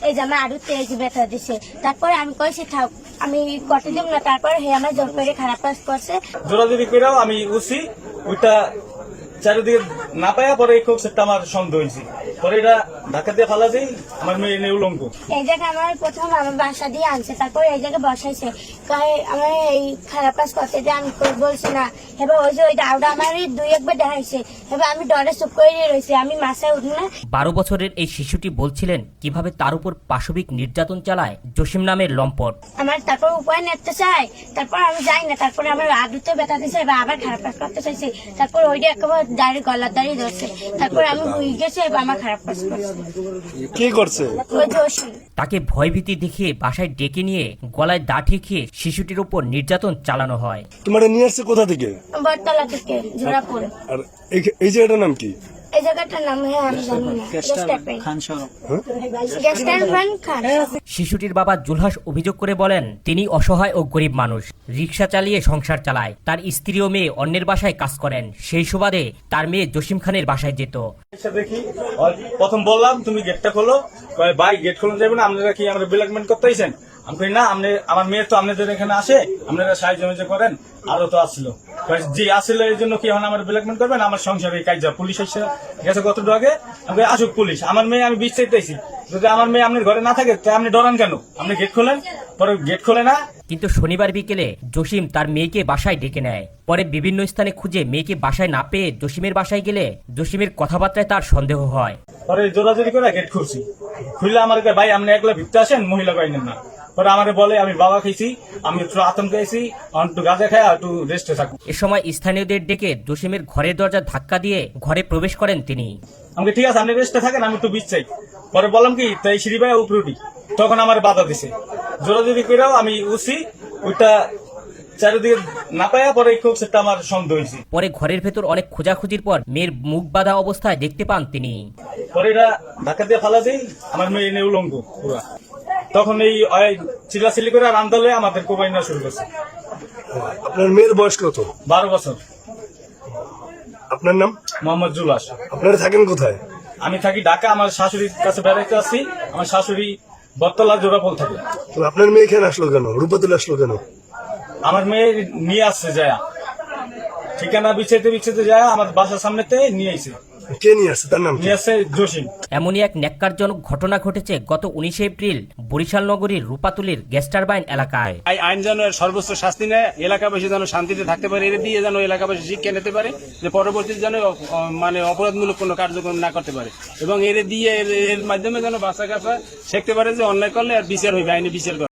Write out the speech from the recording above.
এই যে আমার আরো তেজ ব্যথা দিছে। তারপরে আমি কইছি থাক আমি করতে দিব না, তারপর হে আমার জোর করে খারাপ কাজ করছে। জোরাজুরি করেও আমি উঠছি, ওইটা চারিদিকে না পাইয়া পরে খুব সেটা আমার সন্দেহ হয়েছে। পরে এটা ধাক্কা দিয়ে ফালা দিই, আমার মেয়ে এনে উলঙ্গ। এই জায়গায় আমার প্রথম আমার বাসা দিয়ে আনছে, তারপর এই জায়গায় বসাইছে, আমার এই খারাপ কাজ করছে যে আমি বলছি না। এবার ওই যে ওই দাউটা আমার 2-1 বার দেখাইছে, এবার আমি ডরে চুপ করে রয়েছি, আমি মাসায় উঠি না। 12 বছরের এই শিশুটি বলছিলেন কিভাবে তার উপর পাশবিক নির্যাতন চালায় জসিম নামের লম্পট। আমার তারপর উপায় নিতে চাই, তারপর আমি যাই না, তারপর আমার আদুতে ব্যথা দিছে, এবার আবার খারাপ কাজ করতে চাইছে, তারপর ওইটা একেবারে দাঁড়িয়ে গলার দাঁড়িয়ে ধরছে, তারপর আমি বুঝে গেছি এবার আমার খারাপ কাজ করছে। কি করছে? ওই জসিম। তাকে ভয়ভীতি দেখিয়ে বাসায় ডেকে নিয়ে গলায় দা ঠেকিয়ে শিশুটির উপর নির্যাতন চালানো হয়। তোমার নিয়ে আসছে কোথা থেকে? বটতলা থেকে, জোড়াপুর। আর এই জায়গাটার নাম কি? এই জায়গাটার নাম আমি জানি না। খান। শিশুটির বাবা জুলহাস অভিযোগ করে বলেন তিনি অসহায় ও গরিব মানুষ, রিকশা চালিয়ে সংসার চালায়। তার স্ত্রী ও মেয়ে অন্যের বাসায় কাজ করেন, সেই সুবাদে তার মেয়ে জসিম খানের বাসায় যেত। দেখি প্রথম বললাম তুমি গেটটা খোলো, ভাই গেট খোলা যাবে না, আপনারা কি আমরা ব্ল্যাকমেল করতে আইছেন? আমি কই না, আমার মেয়ের তো আপনাদের এখানে আসে, আপনারা সাহায্য করেন। আরো তো আসছিল, জি আসলে এই জন্য কি আমার ব্ল্যাকমেল করবেন? আমার সংসারে কাজ পুলিশ এসে গেছে কতটুকু আগে, আমি আসুক পুলিশ। আমার মেয়ে আমি বিষ চাইতেছি, যদি আমার মেয়ে আপনার ঘরে না থাকে তাই আপনি ডরান কেন? আপনি গেট খোলেন। পরে গেট খোলে না। কিন্তু শনিবার বিকেলে জসিম তার মেয়েকে বাসায় ডেকে নেয়। পরে বিভিন্ন স্থানে খুঁজে মেয়েকে বাসায় না পেয়ে জসিমের বাসায় গেলে জসিমের কথাবার্তায় তার সন্দেহ হয়। পরে জোরাজোরি করে গেট খুলছি, খুললে আমার ভাই আপনি একলা ভিতরে আসেন, মহিলা কয়েন না। পরে আমারে বলে আমি বাবা খেয়েছি, আমি একটু আতঙ্কে আছি, একটু গাঁজা খাই, একটু রেস্টে থাকবো। এ সময় স্থানীয়দের ডেকে জসিমের ঘরের দরজা ধাক্কা দিয়ে ঘরে প্রবেশ করেন তিনি। আমাকে ঠিক আছে আপনি রেস্টে থাকেন, আমি একটু বিষ চাই। পরে বললাম কি তাই সিঁড়ি ভাই উপরে উঠি, তখন আমার বাধা দিছে। জোরাজোরি করেও আমি উঠছি, ওইটা চারিদিকে না পাইয়া পরে খুব সেটা আমার সন্দেহ হয়েছে। পরে ঘরের ভেতর অনেক খোঁজাখুঁজির পর মেয়ের মুখ বাঁধা অবস্থায় দেখতে পান তিনি। পরে এটা ধাক্কা দিয়ে ফালা দিই, আমার মেয়ে এনে উলঙ্গ পুরা। তখন এই চিল্লাচিল্লি করে আর আন্দোলনে আমাদের কোবাইনা শুরু করছে। আপনার মেয়ের বয়স কত? 12 বছর। আপনার নাম? মোহাম্মদ জুলাস। আপনারা থাকেন কোথায়? আমি থাকি ঢাকা, আমার শাশুড়ির কাছে বেড়াইতে আসছি। আমার শাশুড়ি বটতলা জোড়াপোল থাকে। তো আপনার মেয়ে এখানে আসলো কেন? রূপাতুলে আসলো কেন? আমার মেয়ে নিয়ে আসছে যায়, ঠিকানা বিছাইতে যায় আমার বাসার সামনেতে নিয়ে আসছে। কে নিয়ে আসছে? তার নাম কি? নিয়ে আসছে জসিম। এমনই এক ন্যাক্কারজনক ঘটনা ঘটেছে গত 19 এপ্রিল বরিশাল নগরীর রূপাতুলির গ্যাস টারবাইন এলাকায়। আইন যেন এর সর্বোচ্চ শাস্তি নেয়, এলাকাবাসী যেন শান্তিতে থাকতে পারে, এর দিয়ে যেন এলাকাবাসী শিক্ষা নিতে পারে যে পরবর্তীতে যেন মানে অপরাধমূলক কোনো কার্যক্রম না করতে পারে, এবং এর দিয়ে এর মাধ্যমে যেন বাচ্চা কাচ্চা শিখতে পারে যে অন্যায় করলে আর বিচার হইবে, আইনি বিচার করে।